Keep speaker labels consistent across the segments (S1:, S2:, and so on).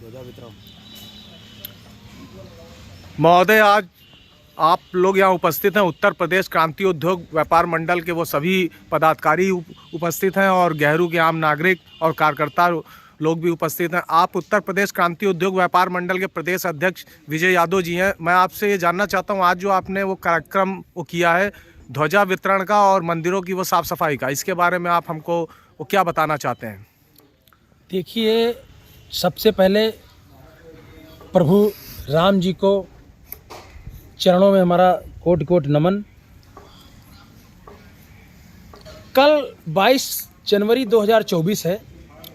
S1: ध्वजा वितरण।
S2: महोदय, आज आप लोग यहाँ उपस्थित हैं, उत्तर प्रदेश क्रांति उद्योग व्यापार मंडल के वो सभी पदाधिकारी उपस्थित हैं और गेहरू के आम नागरिक और कार्यकर्ता लोग भी उपस्थित हैं। आप उत्तर प्रदेश क्रांति उद्योग व्यापार मंडल के प्रदेश अध्यक्ष विजय यादव जी हैं। मैं आपसे ये जानना चाहता हूँ, आज जो आपने वो कार्यक्रम वो किया है ध्वजा वितरण का और मंदिरों की वो साफ़ सफाई का, इसके बारे में आप हमको वो क्या बताना चाहते हैं?
S1: देखिए, सबसे पहले प्रभु राम जी को चरणों में हमारा कोटि कोटि नमन। कल 22 जनवरी 2024 है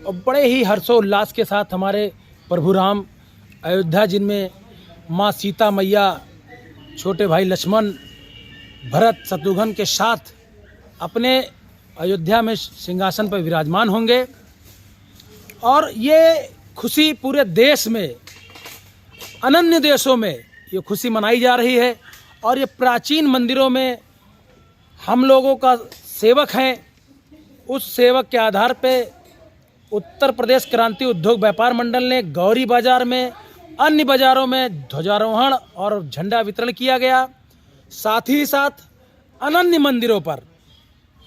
S1: और बड़े ही हर्षोल्लास के साथ हमारे प्रभु राम अयोध्या, जिनमें माँ सीता मैया, छोटे भाई लक्ष्मण, भरत, शत्रुघ्न के साथ अपने अयोध्या में सिंहासन पर विराजमान होंगे। और ये खुशी पूरे देश में, अन्य देशों में ये खुशी मनाई जा रही है। और ये प्राचीन मंदिरों में हम लोगों का सेवक हैं, उस सेवक के आधार पे उत्तर प्रदेश क्रांति उद्योग व्यापार मंडल ने गौरी बाजार में, अन्य बाज़ारों में ध्वजारोहण और झंडा वितरण किया गया। साथ ही साथ अन्य मंदिरों पर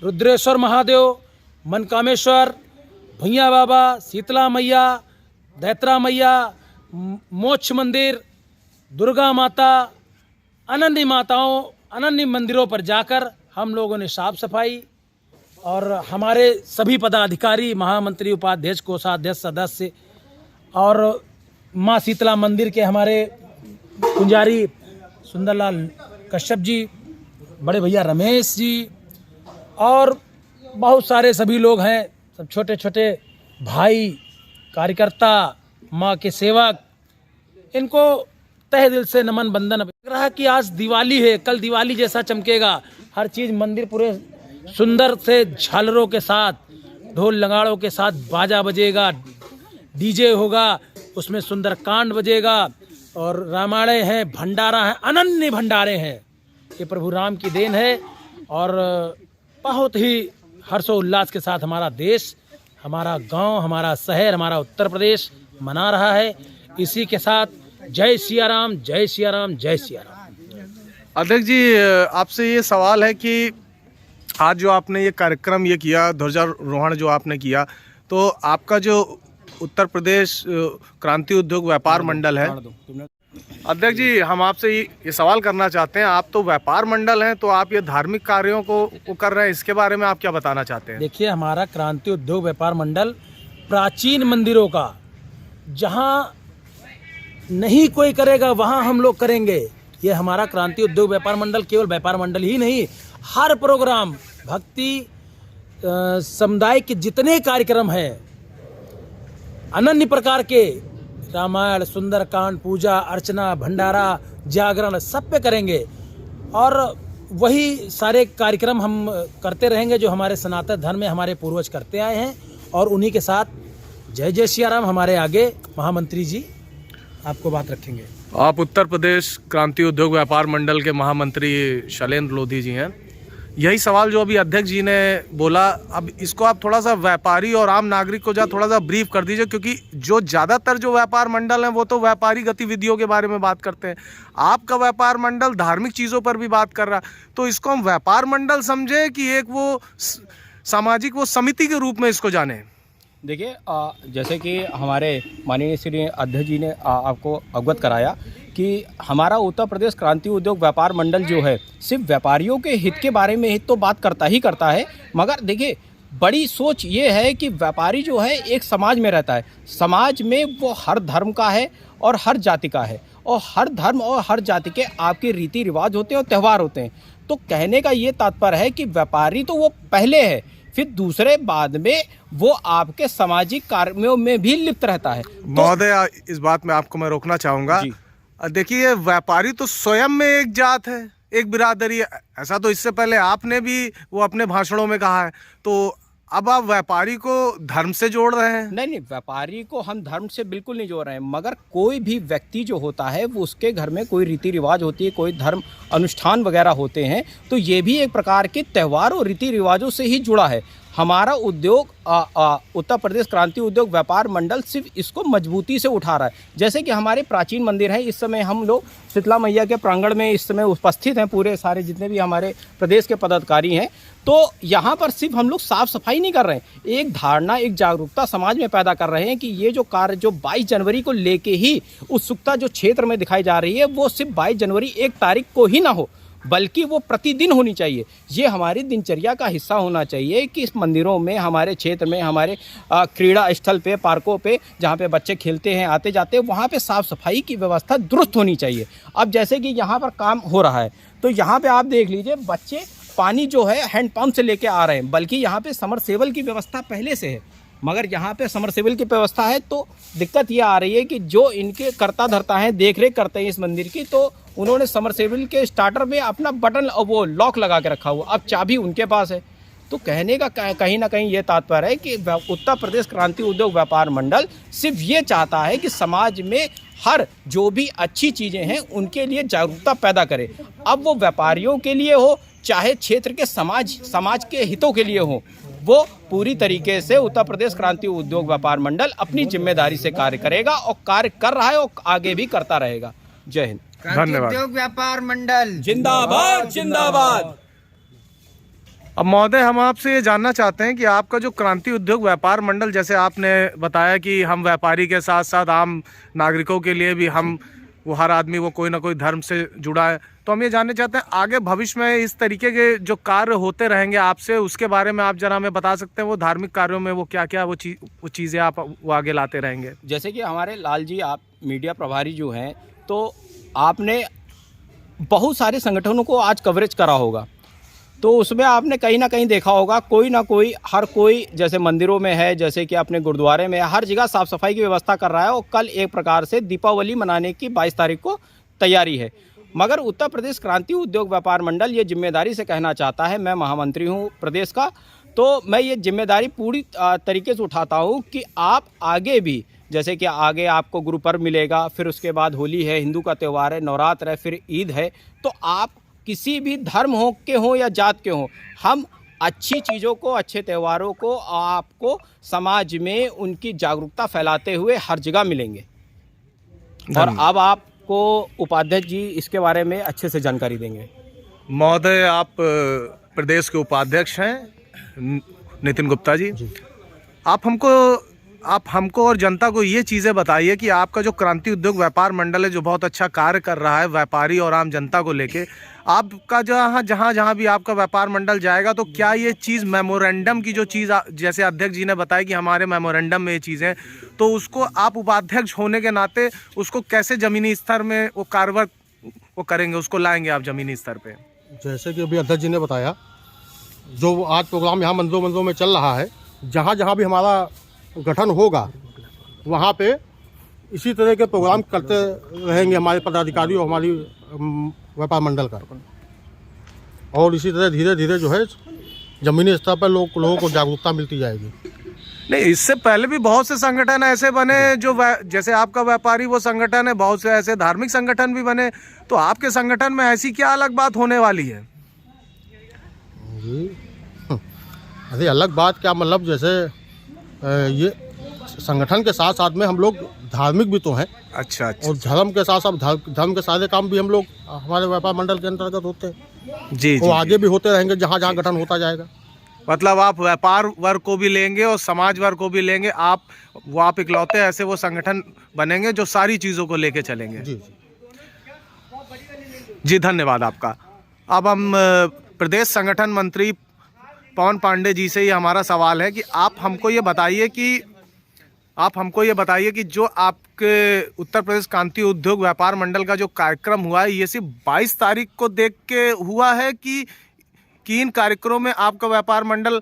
S1: रुद्रेश्वर महादेव, मनकामेश्वर, भैया बाबा, शीतला मैया, दैत्रा मैया, मोक्ष मंदिर, दुर्गा माता, अन्य माताओं, अन्य मंदिरों पर जाकर हम लोगों ने साफ सफाई और हमारे सभी पदाधिकारी, महामंत्री, उपाध्यक्ष, कोषाध्यक्ष, सदस्य और माँ शीतला मंदिर के हमारे पुजारी सुंदरलाल कश्यप जी, बड़े भैया रमेश जी और बहुत सारे सभी लोग हैं, सब छोटे छोटे भाई, कार्यकर्ता, माँ के सेवक, इनको तहे दिल से नमन बंदन। लग रहा है कि आज दिवाली है, कल दिवाली जैसा चमकेगा हर चीज़। मंदिर पूरे सुंदर से झालरों के साथ, ढोल नगाड़ों के साथ बाजा बजेगा, डीजे होगा, उसमें सुंदरकांड बजेगा और रामायण है, भंडारा है, अनन्य भंडारे हैं। ये प्रभु राम की देन है और बहुत ही हर्षोल्लास के साथ हमारा देश, हमारा गांव, हमारा शहर, हमारा उत्तर प्रदेश मना रहा है। इसी के साथ जय सिया राम, जय सिया राम, जय सिया राम।
S2: अध्यक्ष जी, आपसे ये सवाल है कि आज जो आपने ये कार्यक्रम ये किया, ध्वजारोहण जो आपने किया, तो आपका जो उत्तर प्रदेश क्रांति उद्योग व्यापार मंडल है, अध्यक्ष जी हम आपसे ये सवाल करना चाहते हैं, आप तो व्यापार मंडल हैं, तो आप ये धार्मिक कार्यों को कर रहे हैं, इसके बारे में आप क्या बताना चाहते हैं?
S1: देखिए, हमारा क्रांति उद्योग व्यापार मंडल प्राचीन मंदिरों का, जहाँ नहीं कोई करेगा वहाँ हम लोग करेंगे। ये हमारा क्रांति उद्योग व्यापार मंडल केवल व्यापार मंडल ही नहीं, हर प्रोग्राम, भक्ति समुदाय के जितने कार्यक्रम हैं, अनन्य प्रकार के, रामायण, सुंदरकांड, पूजा अर्चना, भंडारा, जागरण, सब पे करेंगे। और वही सारे कार्यक्रम हम करते रहेंगे जो हमारे सनातन धर्म में हमारे पूर्वज करते आए हैं। और उन्हीं के साथ जय जय सिया राम। हमारे आगे महामंत्री जी आपको बात रखेंगे।
S2: आप उत्तर प्रदेश क्रांति उद्योग व्यापार मंडल के महामंत्री शैलेंद्र लोधी जी हैं। यही सवाल जो अभी अध्यक्ष जी ने बोला, अब इसको आप थोड़ा सा व्यापारी और आम नागरिक को थोड़ा सा ब्रीफ कर दीजिए, क्योंकि जो ज़्यादातर जो व्यापार मंडल हैं वो तो व्यापारी गतिविधियों के बारे में बात करते हैं, आपका व्यापार मंडल धार्मिक चीज़ों पर भी बात कर रहा है। तो इसको हम व्यापार मंडल समझे कि एक वो सामाजिक वो समिति के रूप में इसको जाने?
S3: देखिए, जैसे कि हमारे माननीय श्री अध्यक्ष जी ने आपको अवगत कराया कि हमारा उत्तर प्रदेश क्रांति उद्योग व्यापार मंडल जो है सिर्फ व्यापारियों के हित के बारे में हित तो बात करता ही करता है, मगर देखिए बड़ी सोच ये है कि व्यापारी जो है एक समाज में रहता है, समाज में वो हर धर्म का है और हर जाति का है, और हर धर्म और हर जाति के आपके रीति रिवाज होते हैं और त्यौहार होते हैं। तो कहने का ये तात्पर्य है कि व्यापारी तो वो पहले है, फिर दूसरे बाद में वो आपके सामाजिक कार्यों में भी लिप्त रहता है।
S2: महोदय, इस बात में आपको मैं रोकना चाहूँगा। देखिए, व्यापारी तो स्वयं में एक जात है, एक बिरादरी है, ऐसा तो इससे पहले आपने भी वो अपने भाषणों में कहा है। तो अब आप व्यापारी को धर्म से जोड़ रहे हैं?
S3: नहीं, व्यापारी को हम धर्म से बिल्कुल नहीं जोड़ रहे हैं, मगर कोई भी व्यक्ति जो होता है वो उसके घर में कोई रीति रिवाज होती है, कोई धर्म अनुष्ठान वगैरह होते हैं, तो ये भी एक प्रकार के त्यौहार और रीति रिवाजों से ही जुड़ा है। हमारा उद्योग उत्तर प्रदेश क्रांति उद्योग व्यापार मंडल सिर्फ इसको मजबूती से उठा रहा है। जैसे कि हमारे प्राचीन मंदिर हैं, इस समय हम लोग शीतला मैया के प्रांगण में इस समय उपस्थित हैं, पूरे सारे जितने भी हमारे प्रदेश के पदाधिकारी हैं। तो यहाँ पर सिर्फ हम लोग साफ सफाई नहीं कर रहे हैं, एक धारणा, एक जागरूकता समाज में पैदा कर रहे हैं कि ये जो कार्य जो 22 जनवरी को लेके ही उत्सुकता जो क्षेत्र में दिखाई जा रही है, वो सिर्फ 22 जनवरी 1 तारीख को ही ना हो, बल्कि वो प्रतिदिन होनी चाहिए। ये हमारी दिनचर्या का हिस्सा होना चाहिए कि इस मंदिरों में, हमारे क्षेत्र में, हमारे क्रीड़ा स्थल पे, पार्कों पे, जहाँ पे बच्चे खेलते हैं, आते जाते हैं, वहाँ पे साफ़ सफाई की व्यवस्था दुरुस्त होनी चाहिए। अब जैसे कि यहाँ पर काम हो रहा है, तो यहाँ पे आप देख लीजिए, बच्चे पानी जो है हैंडपम्प से लेके आ रहे हैं, बल्कि यहाँ पे समरसेबल की व्यवस्था पहले से है, मगर यहाँ पे समरसेबल की व्यवस्था है तो दिक्कत ये आ रही है कि जो इनके करता धरता है, देख रेख करते हैं इस मंदिर की, तो उन्होंने समरसेबल के स्टार्टर में अपना बटन वो लॉक लगा के रखा हुआ, अब चाबी उनके पास है। तो कहने का कहीं ना कहीं ये तात्पर्य है कि उत्तर प्रदेश क्रांति उद्योग व्यापार मंडल सिर्फ ये चाहता है कि समाज में हर जो भी अच्छी चीज़ें हैं उनके लिए जागरूकता पैदा करे। अब वो व्यापारियों के लिए हो, चाहे क्षेत्र के समाज के हितों के लिए हो, वो पूरी तरीके से उत्तर प्रदेश क्रांति उद्योग व्यापार मंडल अपनी जिम्मेदारी से कार्य करेगा और कार्य कर रहा है और आगे भी करता रहेगा। जय हिंद।
S2: धन्यवाद।
S4: उद्योग व्यापार मंडल
S3: जिंदाबाद जिंदाबाद।
S2: अब महोदय, हम आपसे ये जानना चाहते हैं कि आपका जो क्रांति उद्योग व्यापार मंडल, जैसे आपने बताया कि हम व्यापारी के साथ साथ आम नागरिकों के लिए भी हम, वो हर आदमी वो कोई ना कोई धर्म से जुड़ा है, तो हम ये जानना चाहते हैं आगे भविष्य में इस तरीके के जो कार्य होते रहेंगे आपसे, उसके बारे में आप जरा हमें बता सकते हैं? वो धार्मिक कार्यों में वो क्या क्या वो चीज़ें आप वो आगे लाते रहेंगे?
S3: जैसे कि हमारे लाल जी, आप मीडिया प्रभारी जो हैं, तो आपने बहुत सारे संगठनों को आज कवरेज करा होगा, तो उसमें आपने कहीं ना कहीं देखा होगा, कोई ना कोई, हर कोई, जैसे मंदिरों में है, जैसे कि अपने गुरुद्वारे में, हर जगह साफ़ सफाई की व्यवस्था कर रहा है। और कल एक प्रकार से दीपावली मनाने की 22 तारीख को तैयारी है, मगर उत्तर प्रदेश क्रांति उद्योग व्यापार मंडल ये जिम्मेदारी से कहना चाहता है, मैं महामंत्री हूँ प्रदेश का, तो मैं ये जिम्मेदारी पूरी तरीके से उठाता हूँ कि आप आगे भी, जैसे कि आगे आपको गुरु पर्व मिलेगा, फिर उसके बाद होली है, हिंदू का त्यौहार है, नवरात्र है, फिर ईद है, तो आप किसी भी धर्म के हों या जात के हों, हम अच्छी चीज़ों को, अच्छे त्योहारों को आपको समाज में उनकी जागरूकता फैलाते हुए हर जगह मिलेंगे। और अब आपको उपाध्यक्ष जी इसके बारे में अच्छे से जानकारी देंगे।
S2: महोदय, आप प्रदेश के उपाध्यक्ष हैं नितिन गुप्ता जी। आप हमको और जनता को ये चीज़ें बताइए कि आपका जो क्रांति उद्योग व्यापार मंडल है, जो बहुत अच्छा कार्य कर रहा है व्यापारी और आम जनता को लेके, आपका जहाँ भी आपका व्यापार मंडल जाएगा, तो क्या ये चीज़ मेमोरेंडम की जो चीज़, जैसे अध्यक्ष जी ने बताया कि हमारे मेमोरेंडम में ये चीज़ें, तो उसको आप उपाध्यक्ष होने के नाते उसको कैसे ज़मीनी स्तर में वो कार्रवाई वो करेंगे, उसको लाएंगे आप ज़मीनी स्तर पे?
S5: जैसे कि अभी अध्यक्ष जी ने बताया, जो आज प्रोग्राम यहाँ मंदिरों में चल रहा है, जहाँ भी हमारा गठन होगा, वहाँ पे इसी तरह के प्रोग्राम करते रहेंगे हमारे पदाधिकारी और हमारी व्यापार मंडल का, और इसी तरह धीरे धीरे जो है ज़मीनी स्तर पर लोगों को जागरूकता मिलती जाएगी।
S2: नहीं, इससे पहले भी बहुत से संगठन ऐसे बने जो जैसे आपका व्यापारी वो संगठन है, बहुत से ऐसे धार्मिक संगठन भी बने, तो आपके संगठन में ऐसी क्या अलग बात होने वाली है?
S5: अरे अलग बात क्या, मतलब जैसे ये संगठन के साथ साथ में हम लोग धार्मिक भी तो हैं।
S2: अच्छा।
S5: और धर्म के साथ साथ धर्म के सारे काम भी हम लोग हमारे व्यापार मंडल के अंतर्गत होते हैं।
S2: जी।
S5: वो आगे भी होते रहेंगे जहाँ गठन होता जाएगा।
S2: मतलब आप व्यापार वर्ग को भी लेंगे और समाज वर्ग को भी लेंगे, आप इकलौते ऐसे वो संगठन बनेंगे जो सारी चीज़ों को लेके चलेंगे। जी, धन्यवाद आपका। अब हम प्रदेश संगठन मंत्री पवन पांडे जी से ही हमारा सवाल है कि आप हमको ये बताइए कि जो आपके उत्तर प्रदेश क्रांति उद्योग व्यापार मंडल का जो कार्यक्रम हुआ है, ये सिर्फ 22 तारीख को देख के हुआ है कि इन कार्यक्रमों में आपका व्यापार मंडल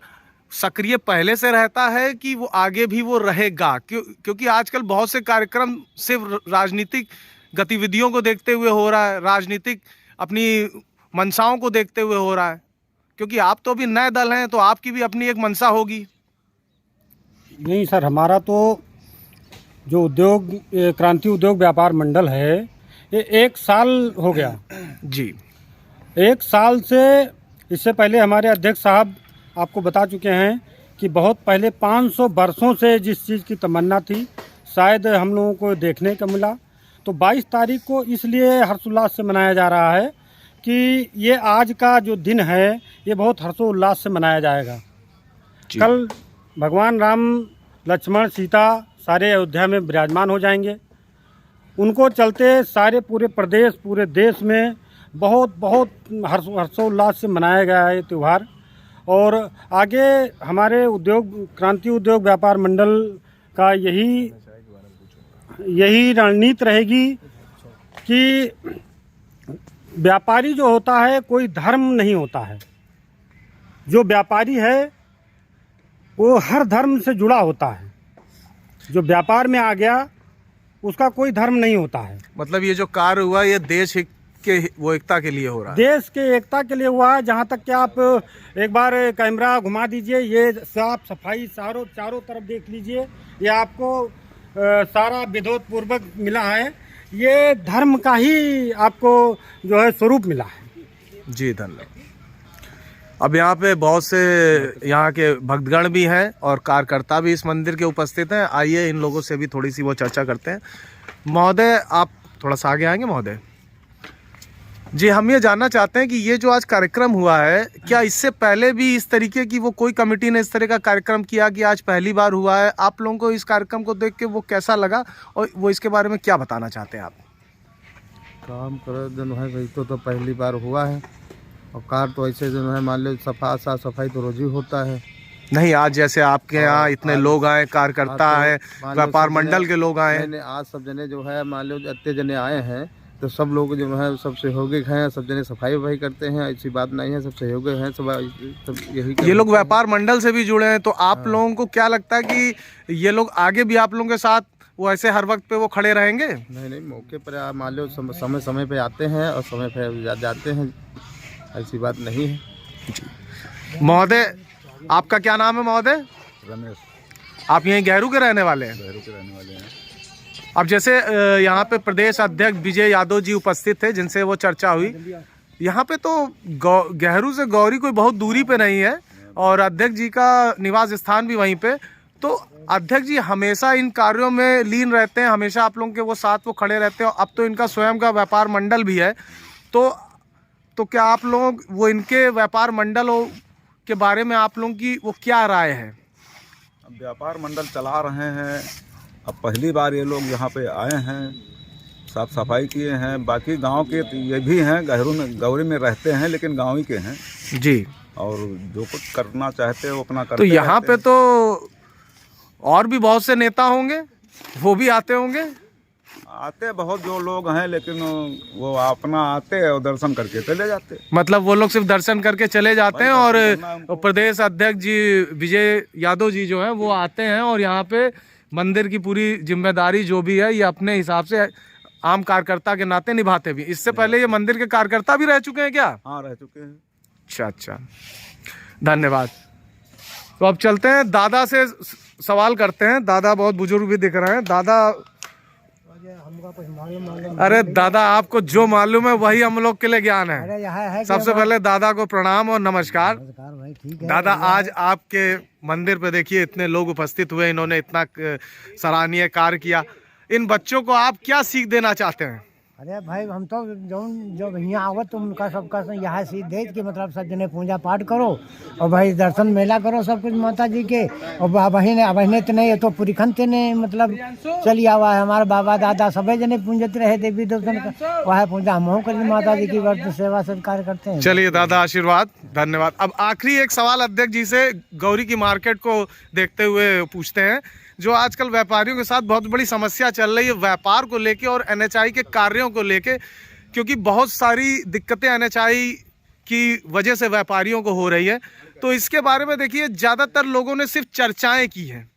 S2: सक्रिय पहले से रहता है कि वो आगे भी वो रहेगा? क्योंकि आजकल बहुत से कार्यक्रम सिर्फ राजनीतिक गतिविधियों को देखते हुए हो रहा है, राजनीतिक अपनी मंशाओं को देखते हुए हो रहा है, क्योंकि आप तो अभी नए दल हैं, तो आपकी भी अपनी एक मंशा होगी।
S6: नहीं सर, हमारा तो जो क्रांति उद्योग व्यापार मंडल है, ये 1 साल हो गया
S2: जी।
S6: 1 साल से, इससे पहले हमारे अध्यक्ष साहब आपको बता चुके हैं कि बहुत पहले 500 वर्षों से जिस चीज़ की तमन्ना थी शायद हम लोगों को देखने को मिला। तो 22 तारीख को इसलिए हर्षोल्लास से मनाया जा रहा है कि ये आज का जो दिन है ये बहुत हर्षोल्लास से मनाया जाएगा। कल भगवान राम, लक्ष्मण, सीता सारे अयोध्या में विराजमान हो जाएंगे। उनको चलते सारे पूरे प्रदेश, पूरे देश में बहुत बहुत हर्षोल्लास से मनाया गया है ये त्यौहार। और आगे हमारे क्रांति उद्योग व्यापार मंडल का यही रणनीति रहेगी कि व्यापारी जो होता है कोई धर्म नहीं होता है। जो व्यापारी है वो हर धर्म से जुड़ा होता है। जो व्यापार में आ गया उसका कोई धर्म नहीं होता है। मतलब
S2: ये जो कार्य हुआ ये देश के वो एकता के लिए हो रहा है,
S6: देश के एकता के लिए हुआ है। जहाँ तक कि आप एक बार कैमरा घुमा दीजिए, ये साफ सफाई चारों तरफ देख लीजिए, ये आपको सारा विरोध पूर्वक मिला है। ये धर्म का ही आपको जो है स्वरूप मिला है।
S2: जी धन्यवाद। अब यहाँ पे बहुत से यहाँ के भक्तगण भी हैं और कार्यकर्ता भी इस मंदिर के उपस्थित हैं। आइए इन लोगों से भी थोड़ी सी वो चर्चा करते हैं। महोदय, आप थोड़ा सा आगे आएंगे महोदय जी। हम ये जानना चाहते हैं कि ये जो आज कार्यक्रम हुआ है, क्या इससे पहले भी इस तरीके की वो कोई कमेटी ने इस तरह का कार्यक्रम किया कि आज पहली बार हुआ है? आप लोगों को इस कार्यक्रम को देख के वो कैसा लगा और वो इसके बारे में क्या बताना चाहते हैं आप?
S4: काम कर जो है भाई तो पहली बार हुआ है। और कार तो ऐसे जो है मान लो साफ सफाई तो रोज ही होता है।
S2: नहीं, आज जैसे आपके यहाँ इतने लोग आए, कार्यकर्ता आए, व्यापार मंडल के लोग आए।
S4: आज सब जने जो है मान लो इतने जने आए हैं तो सब लोग जो है सब सहयोगी हैं, सब जने सफाई वफाई करते हैं। ऐसी बात नहीं है, सब सहयोगी हैं, सब यही।
S2: ये लोग व्यापार मंडल से भी जुड़े हैं, तो आप लोगों को क्या लगता है कि ये लोग आगे भी आप लोगों के साथ वो ऐसे हर वक्त पे वो खड़े रहेंगे?
S4: नहीं, मौके पर मान लो समय पे आते हैं और समय पे जाते हैं, ऐसी बात नहीं है।
S2: महोदय, आपका क्या नाम है महोदय?
S4: रमेश।
S2: आप यहीं गहरू के रहने वाले हैं?
S4: गहरू के रहने वाले हैं।
S2: अब जैसे यहाँ पे प्रदेश अध्यक्ष विजय यादव जी उपस्थित थे जिनसे वो चर्चा हुई। यहाँ पे तो गहरू से गौरी कोई बहुत दूरी पे नहीं है और अध्यक्ष जी का निवास स्थान भी वहीं पे। तो अध्यक्ष जी हमेशा इन कार्यों में लीन रहते हैं, हमेशा आप लोगों के वो साथ वो खड़े रहते हैं। अब तो इनका स्वयं का व्यापार मंडल भी है, तो क्या आप लोग वो इनके व्यापार मंडलों के बारे में आप लोगों की वो क्या राय है?
S7: अब व्यापार मंडल चला रहे हैं। अब पहली बार ये लोग यहाँ पे आए हैं, साफ सफाई किए हैं। बाकी गांव के ये भी हैं, गौरी में रहते हैं लेकिन गांव ही के हैं
S2: जी।
S7: और जो कुछ करना चाहते हैं वो अपना करते
S2: तो यहाँ पे
S7: हैं।
S2: तो और भी बहुत से नेता होंगे, वो भी आते होंगे?
S7: आते बहुत जो लोग हैं, लेकिन वो अपना आते हैं और दर्शन करके चले जाते।
S2: मतलब वो लोग सिर्फ दर्शन करके चले जाते हैं और प्रदेश अध्यक्ष जी विजय यादव जी जो हैं वो आते हैं और यहाँ पे मंदिर की पूरी जिम्मेदारी जो भी है ये अपने हिसाब से आम कार्यकर्ता के नाते निभाते भी। इससे पहले ये मंदिर के कार्यकर्ता भी रह चुके हैं क्या?
S7: हाँ, रह चुके हैं।
S2: अच्छा, धन्यवाद। तो अब चलते हैं दादा से सवाल करते हैं। दादा बहुत बुजुर्ग भी दिख रहे हैं। दादा, अरे दादा, आपको जो मालूम है वही हम लोग के लिए ज्ञान है। सबसे पहले दादा को प्रणाम और नमस्कार।
S8: भाई, ठीक है।
S2: दादा, आज आपके मंदिर पे देखिए इतने लोग उपस्थित हुए, इन्होंने इतना सराहनीय कार्य किया। इन बच्चों को आप क्या सीख देना चाहते हैं?
S8: अरे भाई, हम तो जब यहाँ आवत तो उनका सबका यहाँ सीख दे कि मतलब सब जने पूजा पाठ करो और भाई दर्शन मेला करो सब कुछ माता जी के। और बहने तो नहीं है तो पुरिखन ने मतलब चली आवा है। हमारे बाबा दादा सभी जने पूजते रहे देवी देवतन का, वह पूजा हम करें माता जी की वर्त सेवा सत्कार करते हैं।
S2: चलिए दादा, आशीर्वाद, धन्यवाद। अब आखिरी एक सवाल अध्यक्ष जी से गौरी की मार्केट को देखते हुए पूछते हैं। जो आजकल व्यापारियों के साथ बहुत बड़ी समस्या चल रही है व्यापार को लेके और एनएचआई के कार्यों को लेके, क्योंकि बहुत सारी दिक्कतें एनएचआई की वजह से व्यापारियों को हो रही है, तो इसके बारे में देखिए ज़्यादातर लोगों ने सिर्फ चर्चाएं की हैं,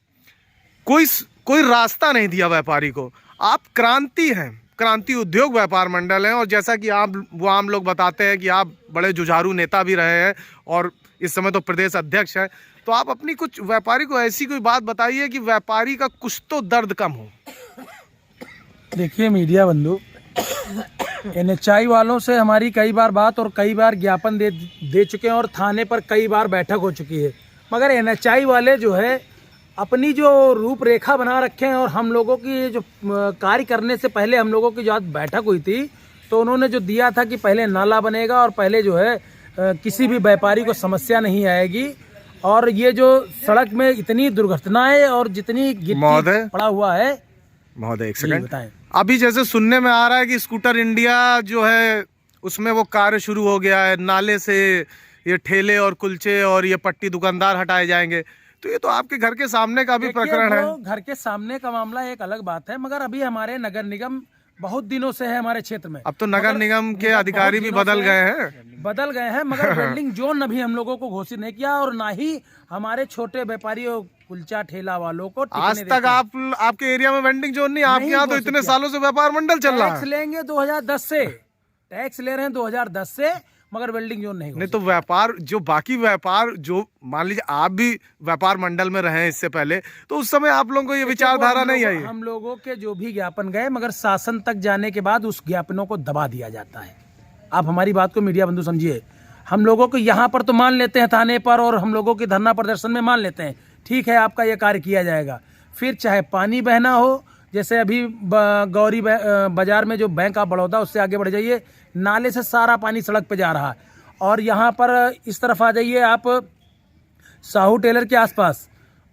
S2: कोई रास्ता नहीं दिया व्यापारी को। आप क्रांति हैं, क्रांति उद्योग व्यापार मंडल हैं और जैसा कि आम लोग बताते हैं कि आप बड़े जुझारू नेता भी रहे हैं और इस समय तो प्रदेश अध्यक्ष हैं, तो आप अपनी कुछ व्यापारी को ऐसी कोई बात बताइए कि व्यापारी का कुछ तो दर्द कम हो।
S1: देखिए मीडिया बंधु, एनएचआई वालों से हमारी कई बार बात और कई बार ज्ञापन दे चुके हैं और थाने पर कई बार बैठक हो चुकी है मगर NHI वाले जो है अपनी जो रूपरेखा बना रखे हैं, और हम लोगों की जो कार्य करने से पहले हम लोगों की जो आज बैठक हुई थी तो उन्होंने जो दिया था कि पहले नाला बनेगा और पहले जो है किसी भी व्यापारी को समस्या नहीं आएगी। और ये जो सड़क में इतनी दुर्घटनाएं और जितनी गिट्टी पड़ा हुआ है।
S2: महोदय एक सेकंड
S1: बताएं।
S2: अभी जैसे सुनने में आ रहा है कि स्कूटर इंडिया जो है उसमें वो कार्य शुरू हो गया है, नाले से ये ठेले और कुलचे और ये पट्टी दुकानदार हटाए जाएंगे, तो ये तो आपके घर के सामने का भी प्रकरण है।
S1: घर के सामने का मामला एक अलग बात है, मगर अभी हमारे नगर निगम बहुत दिनों से है हमारे क्षेत्र में।
S2: अब तो नगर निगम के अधिकारी भी बदल गए हैं
S1: मगर वेल्डिंग जोन अभी हम लोगों को घोषित नहीं किया, और ना ही हमारे छोटे व्यापारियों कुलचा ठेला वालों को
S2: आज तक आपके एरिया में वेंडिंग जोन नहीं। आपके यहाँ तो इतने सालों से व्यापार मंडल चल रहा है।
S1: टैक्स लेंगे 2010 से, टैक्स ले रहे हैं 2010 से, मगर वेल्डिंग जोन नहीं
S2: तो व्यापार जो बाकी व्यापार जो मान लीजिए आप भी व्यापार मंडल में रहे इससे पहले, तो उस समय आप लोगों को ये विचारधारा नहीं आई।
S1: हम लोगों के जो भी ज्ञापन गए, मगर शासन तक जाने के बाद उस ज्ञापनों को दबा दिया जाता है। आप हमारी बात को मीडिया बंधु समझिए। हम लोगों को यहाँ पर तो मान लेते हैं थाने पर, और हम लोगों के धरना प्रदर्शन में मान लेते हैं, ठीक है आपका ये कार्य किया जाएगा। फिर चाहे पानी बहना हो, जैसे अभी गौरी बाजार में जो बैंक ऑफ बड़ौदा, उससे आगे बढ़ जाइए, नाले से सारा पानी सड़क पे जा रहा है। और यहाँ पर इस तरफ आ जाइए आप साहू टेलर के आसपास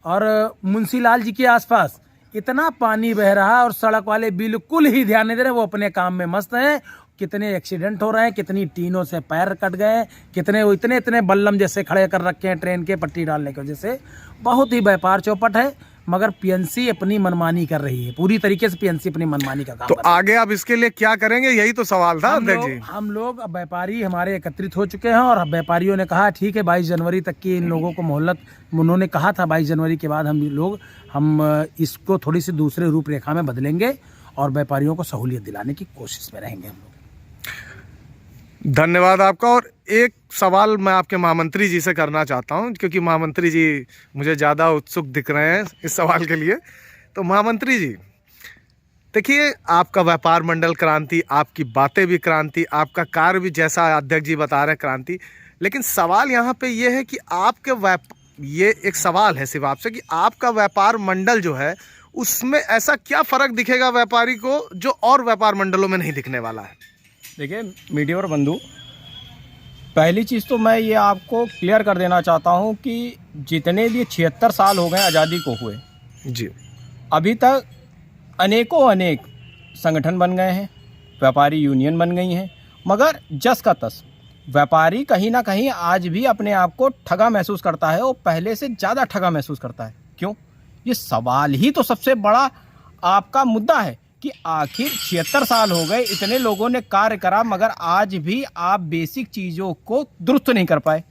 S1: और मुंशी लाल जी के आसपास, इतना पानी बह रहा है और सड़क वाले बिल्कुल ही ध्यान नहीं दे रहे, वो अपने काम में मस्त हैं। कितने एक्सीडेंट हो रहे हैं, कितनी टीनों से पैर कट गए, कितने वो इतने बल्लम जैसे खड़े कर रखे हैं ट्रेन के पट्टी डालने की वजह से। बहुत ही व्यापार चौपट है, मगर पीएनसी अपनी मनमानी कर रही है, पूरी तरीके से पीएनसी अपनी मनमानी का काम
S2: तो
S1: कर रही है।
S2: आगे आप इसके लिए क्या करेंगे, यही तो सवाल था अध्यक्ष जी।
S1: हम लोग अब व्यापारी हमारे एकत्रित हो चुके हैं, और व्यापारियों ने कहा ठीक है 22 जनवरी तक की इन लोगों को मोहलत, उन्होंने कहा था 22 जनवरी के बाद हम इसको थोड़ी सी दूसरे रूपरेखा में बदलेंगे और व्यापारियों को सहूलियत दिलाने की कोशिश में रहेंगे हम लोग।
S2: धन्यवाद आपका। और एक सवाल मैं आपके महामंत्री जी से करना चाहता हूं, क्योंकि महामंत्री जी मुझे ज़्यादा उत्सुक दिख रहे हैं इस सवाल के लिए। तो महामंत्री जी देखिए, आपका व्यापार मंडल क्रांति, आपकी बातें भी क्रांति, आपका कार्य भी जैसा अध्यक्ष जी बता रहे हैं क्रांति, लेकिन सवाल यहाँ पे ये है कि आपके ये एक सवाल है सिर्फ आपसे कि आपका व्यापार मंडल जो है उसमें ऐसा क्या फ़र्क दिखेगा व्यापारी को जो और व्यापार मंडलों में नहीं दिखने वाला है।
S3: देखिए मीडिया और बंधु, पहली चीज़ तो मैं ये आपको क्लियर कर देना चाहता हूँ कि जितने भी 76 साल हो गए आज़ादी को हुए
S2: जी,
S3: अभी तक अनेक संगठन बन गए हैं, व्यापारी यूनियन बन गई हैं, मगर जस का तस व्यापारी कहीं ना कहीं आज भी अपने आप को ठगा महसूस करता है, और पहले से ज़्यादा ठगा महसूस करता है। क्यों? ये सवाल ही तो सबसे बड़ा आपका मुद्दा है कि आखिर 76 साल हो गए, इतने लोगों ने कार्य करा, मगर आज भी आप बेसिक चीज़ों को दुरुस्त नहीं कर पाए।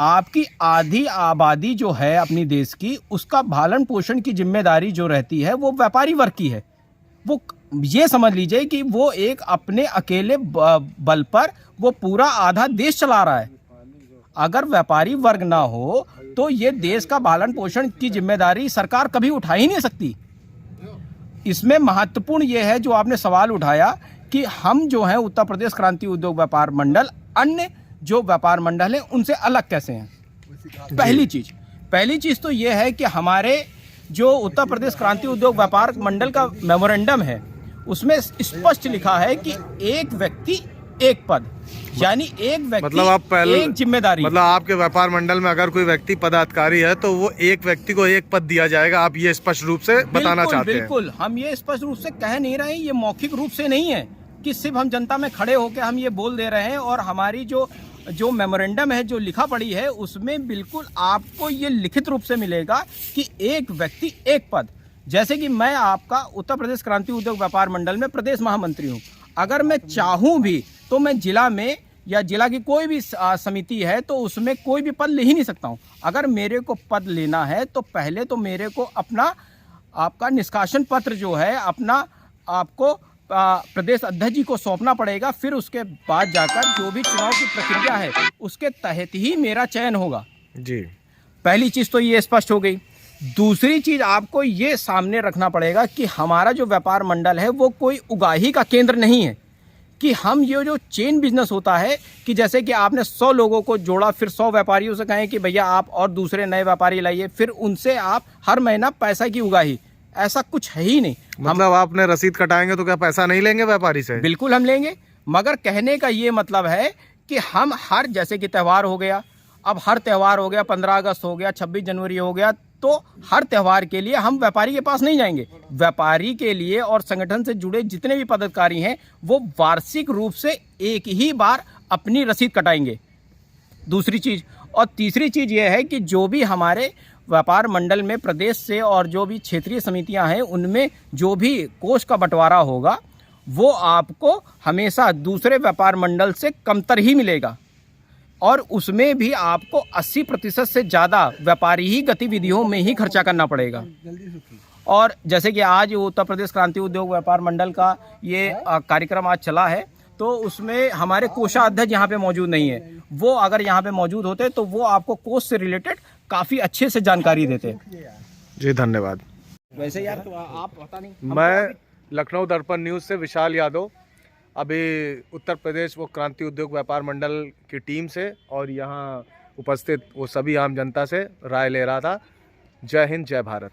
S3: आपकी आधी आबादी जो है अपनी देश की, उसका पालन पोषण की जिम्मेदारी जो रहती है वो व्यापारी वर्ग की है। वो ये समझ लीजिए कि वो एक अपने अकेले बल पर वो पूरा आधा देश चला रहा है। अगर व्यापारी वर्ग ना हो तो ये देश का पालन पोषण की जिम्मेदारी सरकार कभी उठा ही नहीं सकती। इसमें महत्वपूर्ण ये है जो आपने सवाल उठाया कि हम जो हैं उत्तर प्रदेश क्रांति उद्योग व्यापार मंडल अन्य जो व्यापार मंडल हैं उनसे अलग कैसे हैं। पहली चीज़ तो ये है कि हमारे जो उत्तर प्रदेश क्रांति उद्योग व्यापार मंडल का मेमोरेंडम है उसमें स्पष्ट लिखा है कि एक व्यक्ति एक पद, यानी एक व्यक्ति
S2: मतलब आप पहले
S3: एक जिम्मेदारी।
S2: मतलब आपके व्यापार मंडल में अगर कोई व्यक्ति पदाधिकारी है तो वो एक व्यक्ति को एक पद दिया जाएगा, आप ये स्पष्ट रूप से बताना चाहते हैं।
S3: बिल्कुल, हम ये स्पष्ट रूप से कह नहीं रहे हैं, ये मौखिक रूप से नहीं है कि सिर्फ हम जनता में खड़े होकर हम ये बोल दे रहे हैं। और हमारी जो मेमोरेंडम है जो लिखा पड़ी है उसमें बिल्कुल आपको ये लिखित रूप से मिलेगा कि एक व्यक्ति एक पद। जैसे कि मैं आपका उत्तर प्रदेश क्रांति उद्योग व्यापार मंडल में प्रदेश महामंत्री हूँ, अगर मैं चाहूँ भी तो मैं जिला में या जिला की कोई भी समिति है तो उसमें कोई भी पद ले ही नहीं सकता हूँ। अगर मेरे को पद लेना है तो पहले तो मेरे को अपना आपका निष्कासन पत्र जो है अपना आपको प्रदेश अध्यक्ष जी को सौंपना पड़ेगा, फिर उसके बाद जाकर जो भी चुनाव की प्रक्रिया है उसके तहत ही मेरा चयन होगा
S2: जी।
S3: पहली चीज़ तो ये स्पष्ट हो गई। दूसरी चीज़ आपको ये सामने रखना पड़ेगा कि हमारा जो व्यापार मंडल है वो कोई उगाही का केंद्र नहीं है कि हम ये जो चेन बिजनेस होता है कि जैसे कि आपने 100 लोगों को जोड़ा, फिर 100 व्यापारियों से कहें कि भैया आप और दूसरे नए व्यापारी लाइए, फिर उनसे आप हर महीना पैसा की उगाही, ऐसा कुछ है ही नहीं।
S2: मतलब आपने रसीद कटाएंगे तो क्या पैसा नहीं लेंगे व्यापारी से?
S3: बिल्कुल हम लेंगे, मगर कहने का ये मतलब है कि हम हर, जैसे कि त्यौहार हो गया, अब हर त्यौहार हो गया, 15 अगस्त हो गया, 26 जनवरी हो गया, तो हर त्यौहार के लिए हम व्यापारी के पास नहीं जाएंगे। व्यापारी के लिए और संगठन से जुड़े जितने भी पदाधिकारी हैं वो वार्षिक रूप से एक ही बार अपनी रसीद कटाएंगे, दूसरी चीज़। और तीसरी चीज़ ये है कि जो भी हमारे व्यापार मंडल में प्रदेश से और जो भी क्षेत्रीय समितियां हैं उनमें जो भी कोष का बंटवारा होगा वो आपको हमेशा दूसरे व्यापार मंडल से कमतर ही मिलेगा, और उसमें भी आपको 80% से ज़्यादा व्यापारी ही गतिविधियों में ही खर्चा करना पड़ेगा। और जैसे कि आज उत्तर प्रदेश क्रांति उद्योग व्यापार मंडल का ये कार्यक्रम आज चला है, तो उसमें हमारे कोषाध्यक्ष यहाँ पे मौजूद नहीं है। वो अगर यहाँ पे मौजूद होते तो वो आपको कोष से रिलेटेड काफ़ी अच्छे से जानकारी देते।
S2: जी धन्यवाद।
S3: वैसे यार तो आप पता नहीं,
S2: मैं लखनऊ दर्पण न्यूज़ से विशाल यादव अभी उत्तर प्रदेश वो क्रांति उद्योग व्यापार मंडल की टीम से और यहाँ उपस्थित वो सभी आम जनता से राय ले रहा था। जय हिंद, जय भारत।